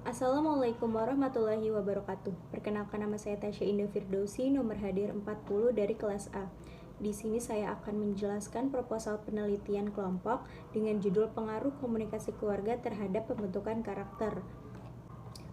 Assalamualaikum warahmatullahi wabarakatuh. Perkenalkan, nama saya Tasya Indah Firdausi, nomor hadir 40 dari kelas A. Di sini saya akan menjelaskan proposal penelitian kelompok dengan judul Pengaruh Komunikasi Keluarga Terhadap Pembentukan Karakter.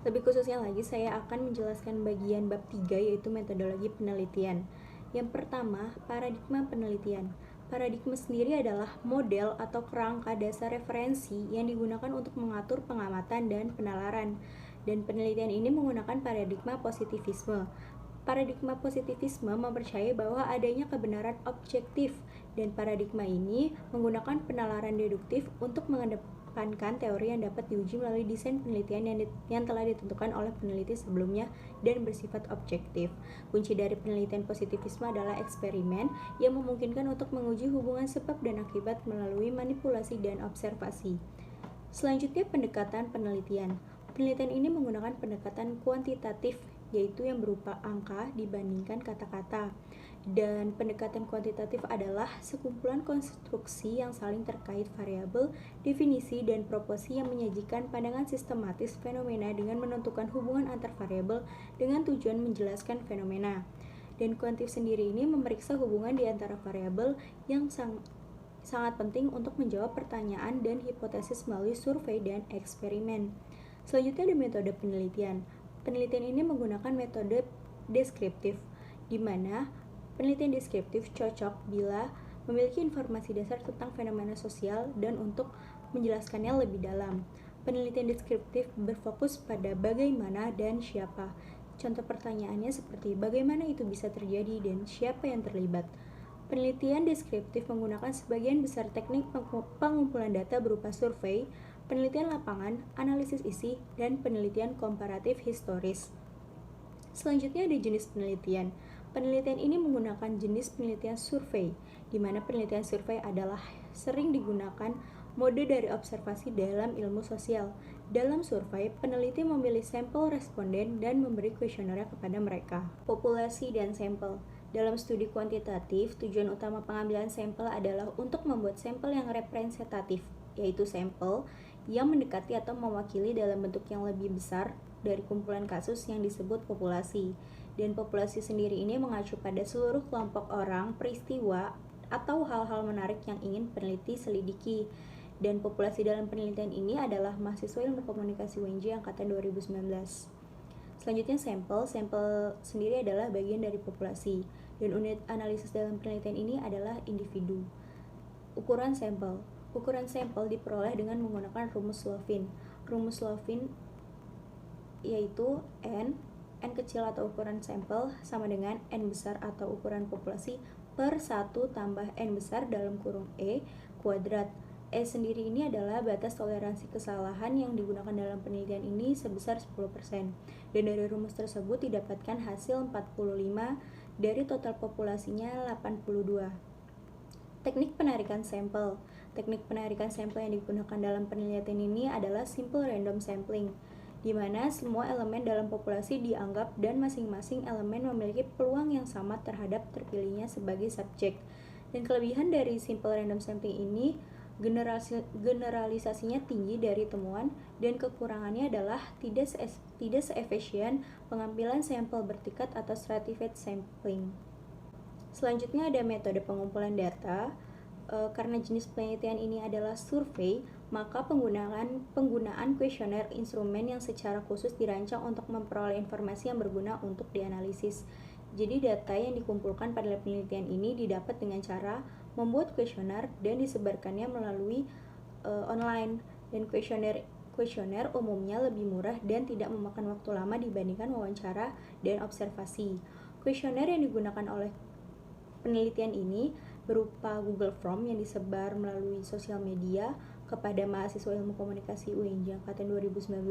Lebih khususnya lagi, saya akan menjelaskan bagian bab 3, yaitu metodologi penelitian. Yang pertama, paradigma penelitian. Paradigma sendiri adalah model atau kerangka dasar referensi yang digunakan untuk mengatur pengamatan dan penalaran. Dan penelitian ini menggunakan paradigma positivisme. Paradigma positivisme mempercayai bahwa adanya kebenaran objektif, dan paradigma ini menggunakan penalaran deduktif untuk mengedepankan teori yang dapat diuji melalui desain penelitian yang telah ditentukan oleh peneliti sebelumnya dan bersifat objektif. Kunci dari penelitian positivisme adalah eksperimen yang memungkinkan untuk menguji hubungan sebab dan akibat melalui manipulasi dan observasi. Selanjutnya, pendekatan penelitian. Penelitian ini menggunakan pendekatan kuantitatif, yaitu yang berupa angka dibandingkan kata-kata. Dan pendekatan kuantitatif adalah sekumpulan konstruksi yang saling terkait variabel, definisi, dan proporsi yang menyajikan pandangan sistematis fenomena dengan menentukan hubungan antar variabel dengan tujuan menjelaskan fenomena. Dan kuantif sendiri ini memeriksa hubungan di antara variabel yang sangat penting untuk menjawab pertanyaan dan hipotesis melalui survei dan eksperimen. Selanjutnya ada metode penelitian. Penelitian ini menggunakan metode deskriptif, di mana penelitian deskriptif cocok bila memiliki informasi dasar tentang fenomena sosial dan untuk menjelaskannya lebih dalam. Penelitian deskriptif berfokus pada bagaimana dan siapa. Contoh pertanyaannya seperti bagaimana itu bisa terjadi dan siapa yang terlibat. Penelitian deskriptif menggunakan sebagian besar teknik pengumpulan data berupa survei, penelitian lapangan, analisis isi, dan penelitian komparatif historis. Selanjutnya ada jenis penelitian. Penelitian ini menggunakan jenis penelitian survei, di mana penelitian survei adalah sering digunakan mode dari observasi dalam ilmu sosial. Dalam survei, peneliti memilih sampel responden dan memberi kuesioner kepada mereka. Populasi dan sampel. Dalam studi kuantitatif, tujuan utama pengambilan sampel adalah untuk membuat sampel yang representatif, yaitu sampel yang mendekati atau mewakili dalam bentuk yang lebih besar dari kumpulan kasus yang disebut populasi. Dan populasi sendiri ini mengacu pada seluruh kelompok orang, peristiwa, atau hal-hal menarik yang ingin peneliti selidiki. Dan populasi dalam penelitian ini adalah mahasiswa ilmu komunikasi UNJ angkatan 2019. Selanjutnya sampel. Sampel sendiri adalah bagian dari populasi. Dan unit analisis dalam penelitian ini adalah individu. Ukuran sampel. Ukuran sampel diperoleh dengan menggunakan rumus Slovin. Rumus Slovin yaitu N kecil atau ukuran sampel sama dengan N besar atau ukuran populasi per 1 tambah N besar dalam kurung E kuadrat. E sendiri ini adalah batas toleransi kesalahan yang digunakan dalam penelitian ini sebesar 10%. Dan dari rumus tersebut didapatkan hasil 45 dari total populasinya 82. Teknik penarikan sampel. Teknik penarikan sampel yang digunakan dalam penelitian ini adalah simple random sampling, di mana semua elemen dalam populasi dianggap dan masing-masing elemen memiliki peluang yang sama terhadap terpilihnya sebagai subjek. Dan kelebihan dari simple random sampling ini, generalisasinya tinggi dari temuan, dan kekurangannya adalah tidak seefisien pengambilan sampel bertingkat atau stratified sampling. Selanjutnya ada metode pengumpulan data. Karena jenis penelitian ini adalah survei, maka penggunaan kuesioner instrumen yang secara khusus dirancang untuk memperoleh informasi yang berguna untuk dianalisis. Jadi data yang dikumpulkan pada penelitian ini didapat dengan cara membuat kuesioner dan disebarkannya melalui online. Dan kuesioner umumnya lebih murah dan tidak memakan waktu lama dibandingkan wawancara dan observasi. Kuesioner yang digunakan oleh penelitian ini berupa Google Form yang disebar melalui sosial media kepada mahasiswa ilmu komunikasi UNJ angkatan 2019.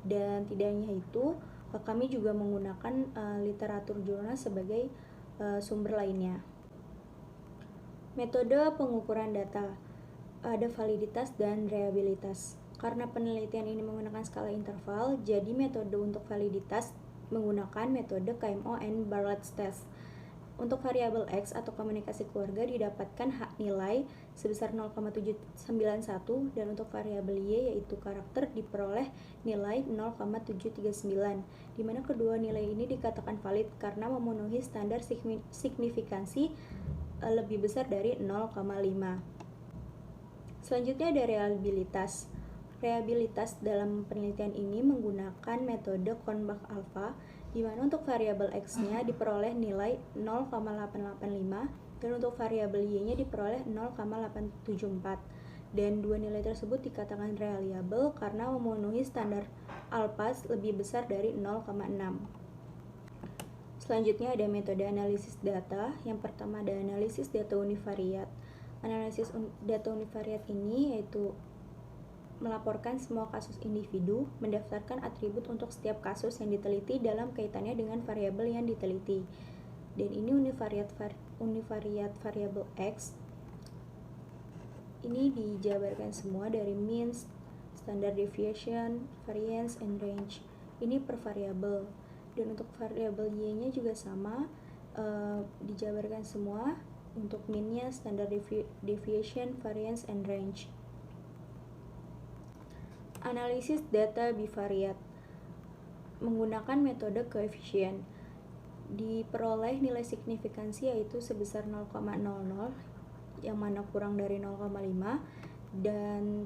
Dan tidak hanya itu, kami juga menggunakan literatur jurnal sebagai sumber lainnya. Metode pengukuran data. Ada validitas dan reliabilitas. Karena penelitian ini menggunakan skala interval, jadi metode untuk validitas menggunakan metode KMO and Barrett's test. Untuk variabel X atau komunikasi keluarga didapatkan hak nilai sebesar 0,791 dan untuk variabel Y yaitu karakter diperoleh nilai 0,739, di mana kedua nilai ini dikatakan valid karena memenuhi standar signifikansi lebih besar dari 0,5. Selanjutnya ada reliabilitas. Reliabilitas dalam penelitian ini menggunakan metode Kornbach alpha, di mana untuk variabel X-nya diperoleh nilai 0,885 dan untuk variabel Y-nya diperoleh 0,874. Dan dua nilai tersebut dikatakan reliable karena memenuhi standar alpha lebih besar dari 0,6. Selanjutnya ada metode analisis data. Yang pertama ada analisis data univariat. Analisis data univariat ini yaitu melaporkan semua kasus individu, mendaftarkan atribut untuk setiap kasus yang diteliti dalam kaitannya dengan variabel yang diteliti. Dan ini univariat variabel X ini dijabarkan semua dari mean, standard deviation, variance, and range. Ini per variabel. Dan untuk variabel Y-nya juga sama, dijabarkan semua untuk mean-nya, standard deviation, variance, and range. Analisis data bivariat menggunakan metode koefisien. Diperoleh nilai signifikansi yaitu sebesar 0,00 yang mana kurang dari 0,5 dan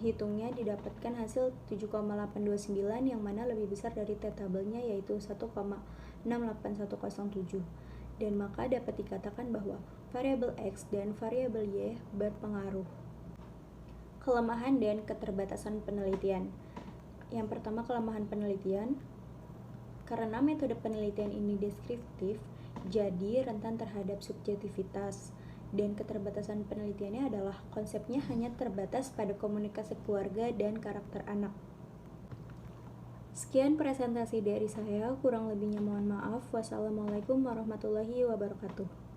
hitungnya didapatkan hasil 7,829 yang mana lebih besar dari tabelnya yaitu 1,68107. Dan maka dapat dikatakan bahwa variabel X dan variabel Y berpengaruh. Kelemahan dan keterbatasan penelitian. Yang pertama, kelemahan penelitian. Karena metode penelitian ini deskriptif, jadi rentan terhadap subjektivitas. Dan keterbatasan penelitiannya adalah konsepnya hanya terbatas pada komunikasi keluarga dan karakter anak. Sekian presentasi dari saya, kurang lebihnya mohon maaf. Wassalamualaikum warahmatullahi wabarakatuh.